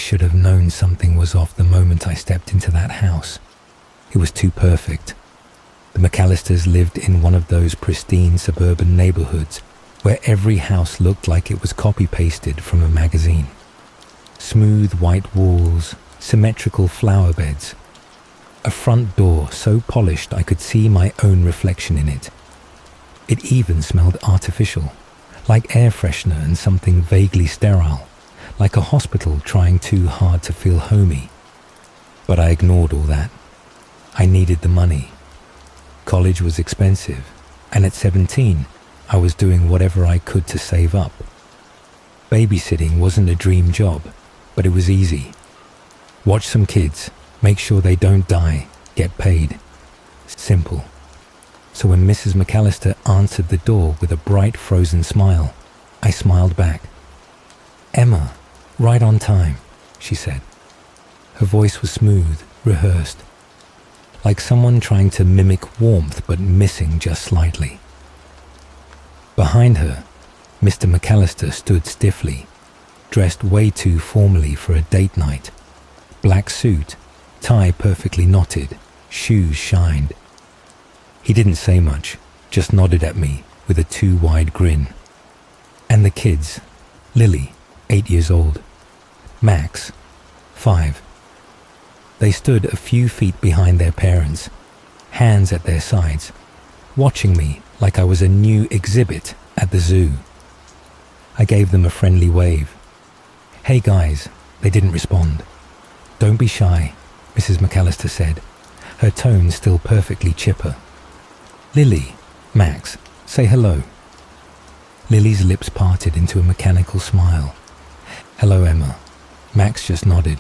should have known something was off the moment I stepped into that house. It was too perfect. The McAllisters lived in one of those pristine suburban neighborhoods where every house looked like it was copy-pasted from a magazine. Smooth white walls, symmetrical flower beds, a front door so polished I could see my own reflection in it. It even smelled artificial, like air freshener and something vaguely sterile, like a hospital trying too hard to feel homey. But I ignored all that. I needed the money. College was expensive, and at 17, I was doing whatever I could to save up. Babysitting wasn't a dream job, but it was easy. Watch some kids, make sure they don't die, get paid. Simple. So when Mrs. McAllister answered the door with a bright frozen smile, I smiled back. "Emma, right on time," she said. Her voice was smooth, rehearsed, like someone trying to mimic warmth but missing just slightly. Behind her, Mr. McAllister stood stiffly, dressed way too formally for a date night. Black suit, tie perfectly knotted, shoes shined. He didn't say much, just nodded at me with a too wide grin. And the kids, Lily, 8 years old, Max, 5. They stood a few feet behind their parents, hands at their sides, watching me like I was a new exhibit at the zoo. I gave them a friendly wave. "Hey guys," they didn't respond. "Don't be shy," Mrs. McAllister said, her tone still perfectly chipper. "Lily, Max, say hello." Lily's lips parted into a mechanical smile. "Hello, Emma." Max just nodded.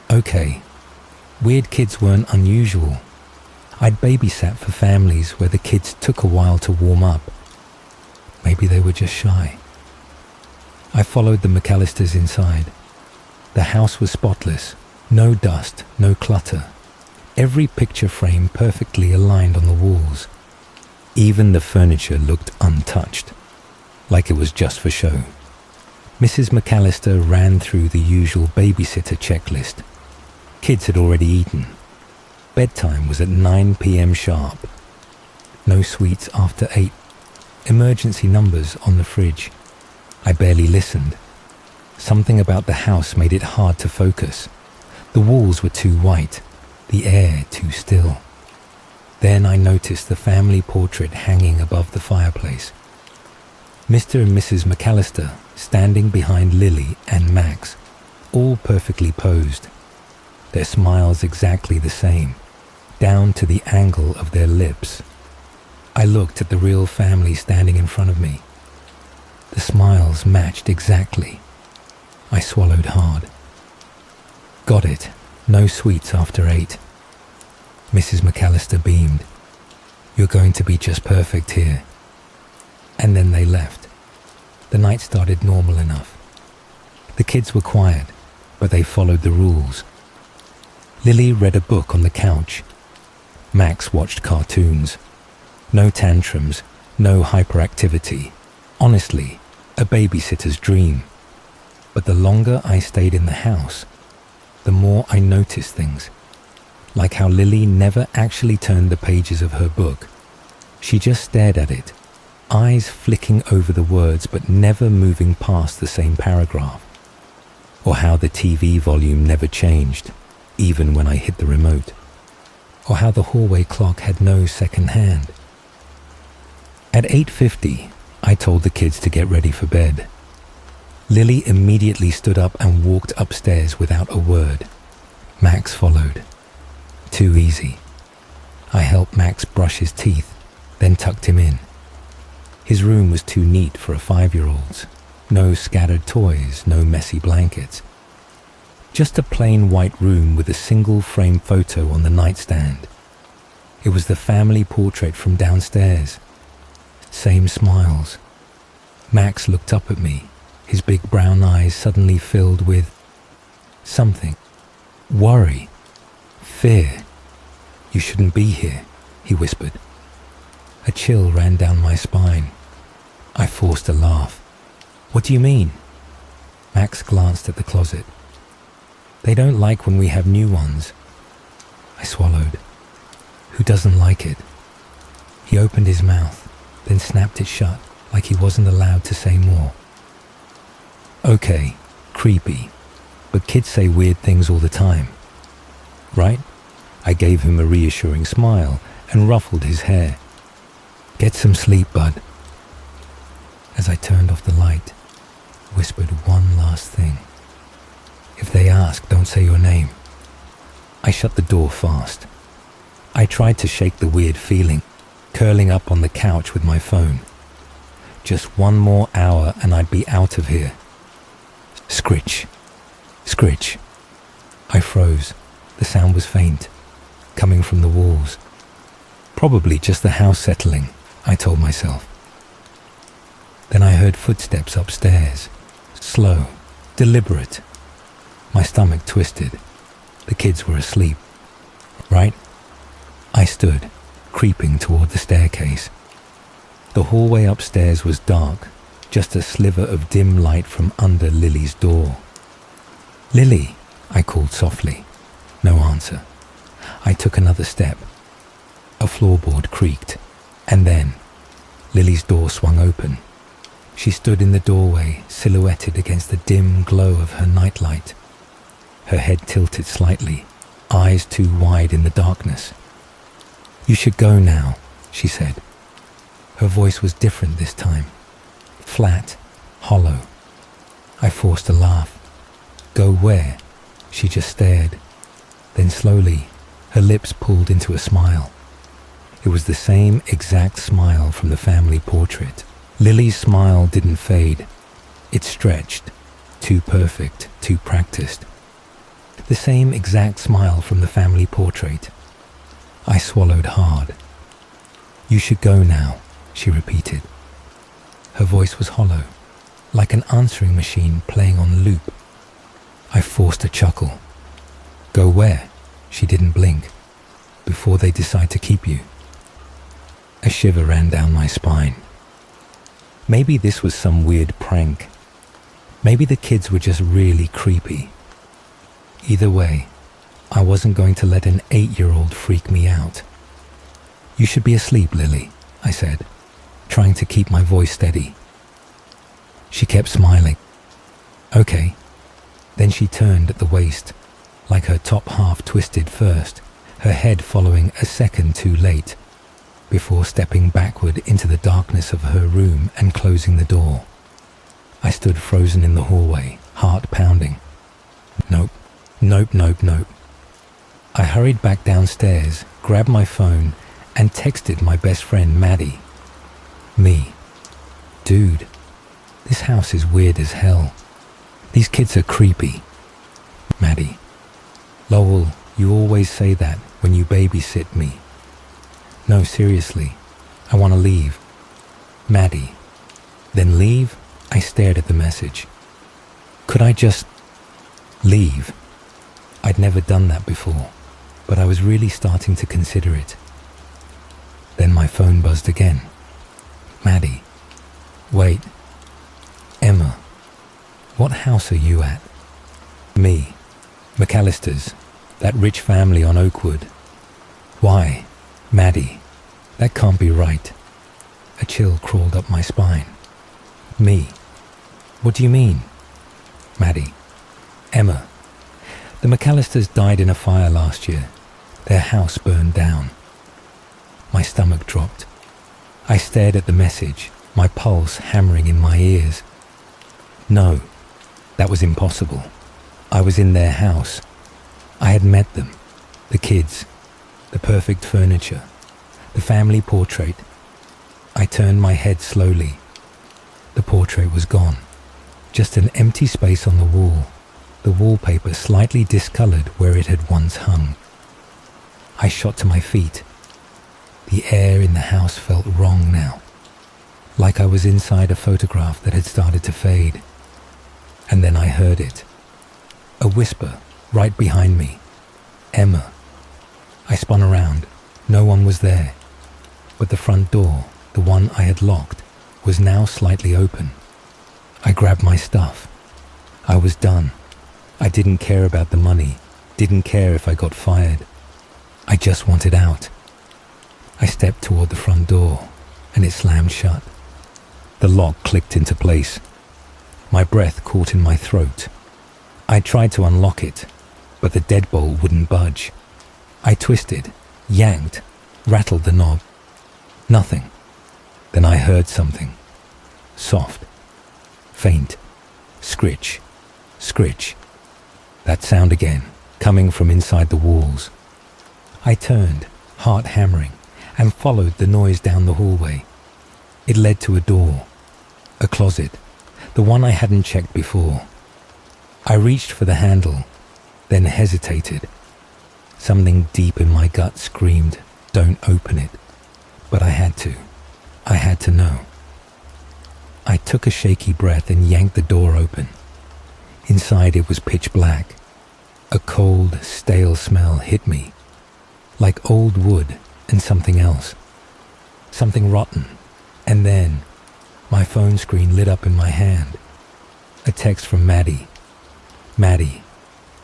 "Okay." Weird kids weren't unusual. I'd babysat for families where the kids took a while to warm up. Maybe they were just shy. I followed the McAllisters inside. The house was spotless, no dust, no clutter. Every picture frame perfectly aligned on the walls. Even the furniture looked untouched, like it was just for show. Mrs. McAllister ran through the usual babysitter checklist. Kids had already eaten. Bedtime was at 9 p.m. sharp. No sweets after 8. Emergency numbers on the fridge. I barely listened. Something about the house made it hard to focus. The walls were too white, the air too still. Then I noticed the family portrait hanging above the fireplace. Mr. and Mrs. McAllister standing behind Lily and Max, all perfectly posed. Their smiles exactly the same, down to the angle of their lips. I looked at the real family standing in front of me. The smiles matched exactly. I swallowed hard. "Got it. No sweets after 8. Mrs. McAllister beamed. "You're going to be just perfect here." And then they left. The night started normal enough. The kids were quiet, but they followed the rules. Lily read a book on the couch. Max watched cartoons. No tantrums, no hyperactivity. Honestly, a babysitter's dream. But the longer I stayed in the house, the more I noticed things. Like how Lily never actually turned the pages of her book. She just stared at it, eyes flicking over the words but never moving past the same paragraph. Or how the TV volume never changed, even when I hit the remote. Or how the hallway clock had no second hand. At 8:50, I told the kids to get ready for bed. Lily immediately stood up and walked upstairs without a word. Max followed. Too easy. I helped Max brush his teeth, then tucked him in. His room was too neat for a 5-year-old's. No scattered toys, no messy blankets. Just a plain white room with a single frame photo on the nightstand. It was the family portrait from downstairs. Same smiles. Max looked up at me, his big brown eyes suddenly filled with something. Worry. Fear. "You shouldn't be here," he whispered. A chill ran down my spine. I forced a laugh. "What do you mean?" Max glanced at the closet. They don't like when we have new ones. I swallowed. Who doesn't like it? He opened his mouth, then snapped it shut like he wasn't allowed to say more. Okay, creepy, but kids say weird things all the time. Right? I gave him a reassuring smile and ruffled his hair. Get some sleep, bud. As I turned off the light, whispered one last thing. If they ask, don't say your name. I shut the door fast. I tried to shake the weird feeling, curling up on the couch with my phone. Just one more hour and I'd be out of here. Scritch. Scritch. I froze. The sound was faint, coming from the walls. Probably just the house settling, I told myself. Then I heard footsteps upstairs. Slow, deliberate. My stomach twisted. The kids were asleep. Right? I stood, creeping toward the staircase. The hallway upstairs was dark, just a sliver of dim light from under Lily's door. Lily, I called softly. No answer. I took another step. A floorboard creaked, and then Lily's door swung open. She stood in the doorway, silhouetted against the dim glow of her nightlight. Her head tilted slightly, eyes too wide in the darkness. You should go now, she said. Her voice was different this time. Flat, hollow. I forced a laugh. Go where? She just stared. Then slowly, her lips pulled into a smile. It was the same exact smile from the family portrait. Lily's smile didn't fade. It stretched. Too perfect, too practiced. The same exact smile from the family portrait. I swallowed hard. You should go now, she repeated. Her voice was hollow, like an answering machine playing on loop. I forced a chuckle. Go where? She didn't blink. Before they decide to keep you. A shiver ran down my spine. Maybe this was some weird prank. Maybe the kids were just really creepy. Either way, I wasn't going to let an 8-year-old freak me out. You should be asleep, Lily, I said, trying to keep my voice steady. She kept smiling. Okay. Then she turned at the waist, like her top half twisted first, her head following a second too late, before stepping backward into the darkness of her room and closing the door. I stood frozen in the hallway, heart pounding. Nope. Nope, nope, nope. I hurried back downstairs, grabbed my phone, and texted my best friend Maddie. Me. Dude, this house is weird as hell. These kids are creepy. Maddie. Lowell, you always say that when you babysit me. No, seriously, I want to leave. Maddie. Then leave? I stared at the message. Could I just leave? I'd never done that before, but I was really starting to consider it. Then my phone buzzed again. Maddie. Wait. Emma. What house are you at? Me. McAllister's. That rich family on Oakwood. Why? Maddie. That can't be right. A chill crawled up my spine. Me. What do you mean? Maddie. Emma. The McAllisters died in a fire last year. Their house burned down. My stomach dropped. I stared at the message, my pulse hammering in my ears. No, that was impossible. I was in their house. I had met them. The kids. The perfect furniture. The family portrait. I turned my head slowly. The portrait was gone. Just an empty space on the wall. The wallpaper slightly discolored where it had once hung. I shot to my feet. The air in the house felt wrong now, like I was inside a photograph that had started to fade. And then I heard it. A whisper right behind me. Emma. I spun around. No one was there. But the front door, the one I had locked, was now slightly open. I grabbed my stuff. I was done. I didn't care about the money, didn't care if I got fired. I just wanted out. I stepped toward the front door, and it slammed shut. The lock clicked into place. My breath caught in my throat. I tried to unlock it, but the deadbolt wouldn't budge. I twisted, yanked, rattled the knob. Nothing. Then I heard something. Soft. Faint. Scritch. Scritch. That sound again, coming from inside the walls. I turned, heart hammering, and followed the noise down the hallway. It led to a door. A closet. The one I hadn't checked before. I reached for the handle, then hesitated. Something deep in my gut screamed, "Don't open it." But I had to. I had to know. I took a shaky breath and yanked the door open. Inside it was pitch black. A cold, stale smell hit me, like old wood and something else. Something rotten. And then, my phone screen lit up in my hand. A text from Maddie. "Maddie,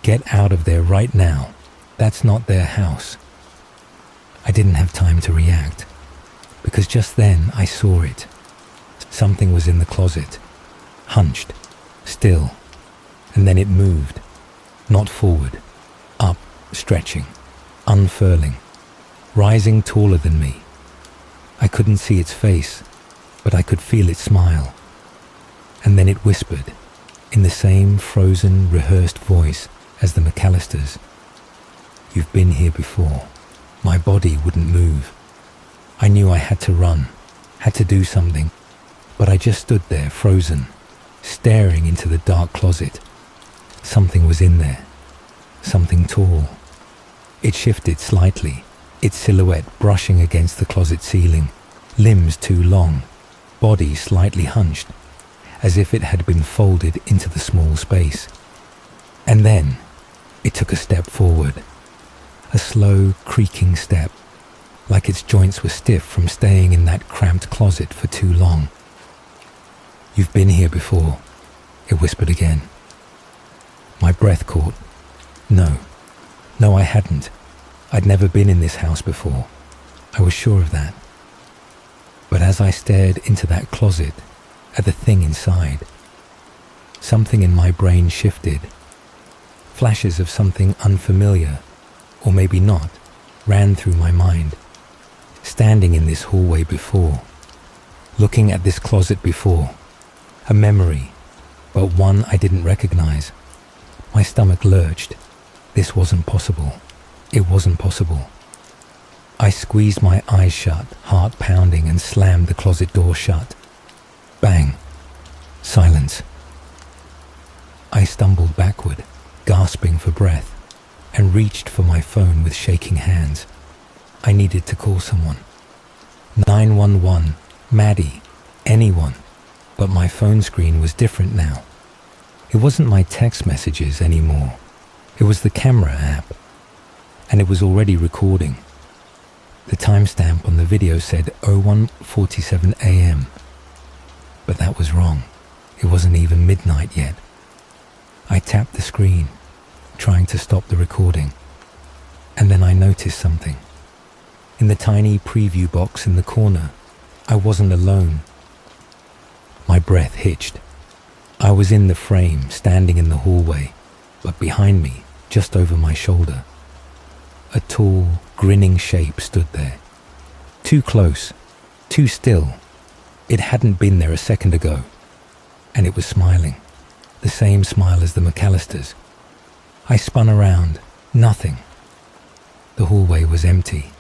get out of there right now. That's not their house." I didn't have time to react, because just then I saw it. Something was in the closet, hunched, still, and then it moved, not forward, up, stretching, unfurling, rising taller than me. I couldn't see its face, but I could feel it smile. And then it whispered, in the same frozen, rehearsed voice as the McAllisters. "You've been here before." My body wouldn't move. I knew I had to run, had to do something, but I just stood there, frozen, staring into the dark closet. Something was in there, something tall. It shifted slightly, its silhouette brushing against the closet ceiling, limbs too long, body slightly hunched, as if it had been folded into the small space. And then it took a step forward, a slow, creaking step, like its joints were stiff from staying in that cramped closet for too long. "You've been here before," it whispered again. My breath caught. No, I hadn't. I'd never been in this house before. I was sure of that. But as I stared into that closet, at the thing inside, something in my brain shifted. Flashes of something unfamiliar, or maybe not, ran through my mind. Standing in this hallway before, looking at this closet before, a memory, but one I didn't recognize. My stomach lurched. This wasn't possible. It wasn't possible. I squeezed my eyes shut, heart pounding, and slammed the closet door shut. Bang. Silence. I stumbled backward, gasping for breath, and reached for my phone with shaking hands. I needed to call someone. 911, Maddie, anyone. But my phone screen was different now. It wasn't my text messages anymore. It was the camera app. And it was already recording. The timestamp on the video said 01:47 a.m. But that was wrong. It wasn't even midnight yet. I tapped the screen, trying to stop the recording. And then I noticed something. In the tiny preview box in the corner, I wasn't alone. My breath hitched. I was in the frame, standing in the hallway, but behind me, just over my shoulder, a tall, grinning shape stood there. Too close, too still. It hadn't been there a second ago. And it was smiling, the same smile as the McAllisters. I spun around. Nothing. The hallway was empty.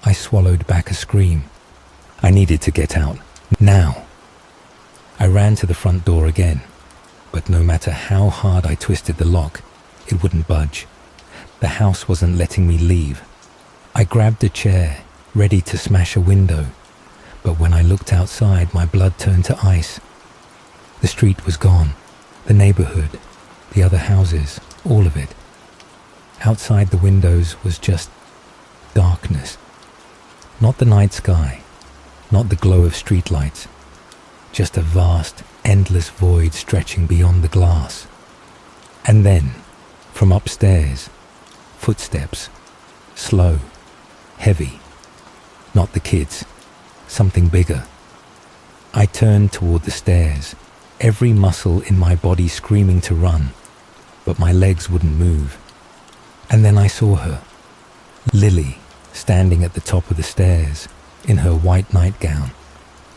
I swallowed back a scream. I needed to get out. Now. I ran to the front door again, but no matter how hard I twisted the lock, it wouldn't budge. The house wasn't letting me leave. I grabbed a chair, ready to smash a window, but when I looked outside, my blood turned to ice. The street was gone. The neighborhood, the other houses, all of it. Outside the windows was just darkness. Not the night sky, not the glow of streetlights, just a vast, endless void stretching beyond the glass. And then, From upstairs, footsteps, slow, heavy. Not the kids, something bigger. I turned toward the stairs, every muscle in my body screaming to run, but my legs wouldn't move. And then I saw her, Lily, standing at the top of the stairs, in her white nightgown,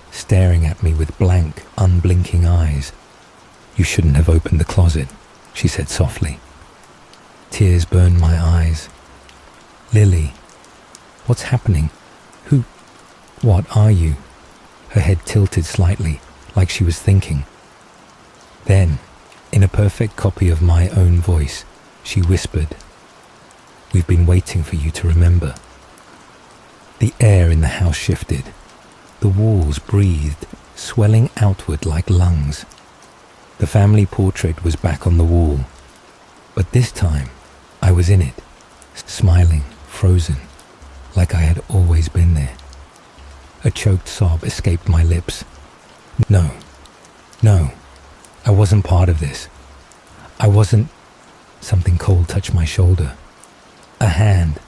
staring at me with blank, unblinking eyes. "You shouldn't have opened the closet," she said softly. Tears burned my eyes. "Lily, what's happening? What are you?" Her head tilted slightly, like she was thinking. Then, in a perfect copy of my own voice, she whispered, "We've been waiting for you to remember." The air in the house shifted. The walls breathed, swelling outward like lungs. The family portrait was back on the wall, but this time I was in it, smiling, frozen, like I had always been there. A choked sob escaped my lips. No, I wasn't part of this. I wasn't... Something cold touched my shoulder. A hand.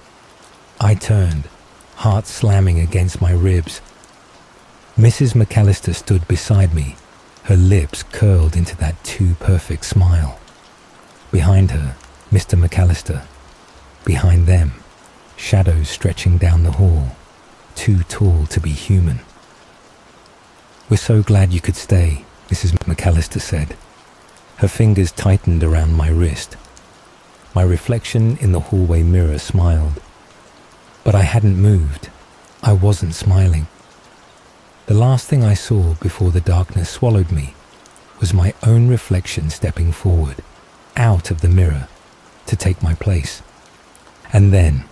I turned, heart slamming against my ribs. Mrs. McAllister stood beside me, her lips curled into that too perfect smile. Behind her, Mr. McAllister. Behind them, shadows stretching down the hall, too tall to be human. "We're so glad you could stay," Mrs. McAllister said. Her fingers tightened around my wrist. My reflection in the hallway mirror smiled. But I hadn't moved. I wasn't smiling. The last thing I saw before the darkness swallowed me was my own reflection stepping forward, out of the mirror, to take my place. And then,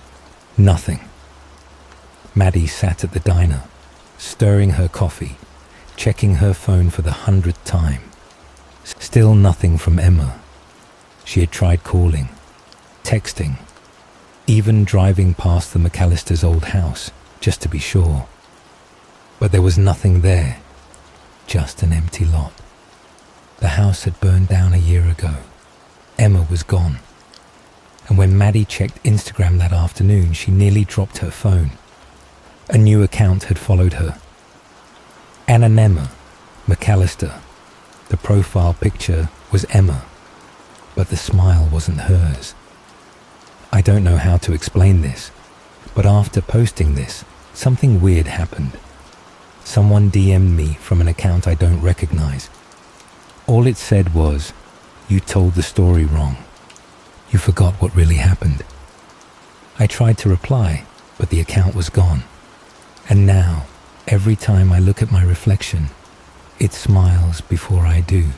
nothing. Maddie sat at the diner, stirring her coffee, checking her phone for the 100th time. Still nothing from Emma. She had tried calling, texting, even driving past the McAllisters' old house, just to be sure. But there was nothing there, just an empty lot. The house had burned down a year ago. Emma was gone. And when Maddie checked Instagram that afternoon, she nearly dropped her phone. A new account had followed her. Emma McAllister. The profile picture was Emma, but the smile wasn't hers. I don't know how to explain this, but after posting this, something weird happened. Someone DM'd me from an account I don't recognize. All it said was, "You told the story wrong. You forgot what really happened." I tried to reply, but the account was gone. And now, every time I look at my reflection, it smiles before I do.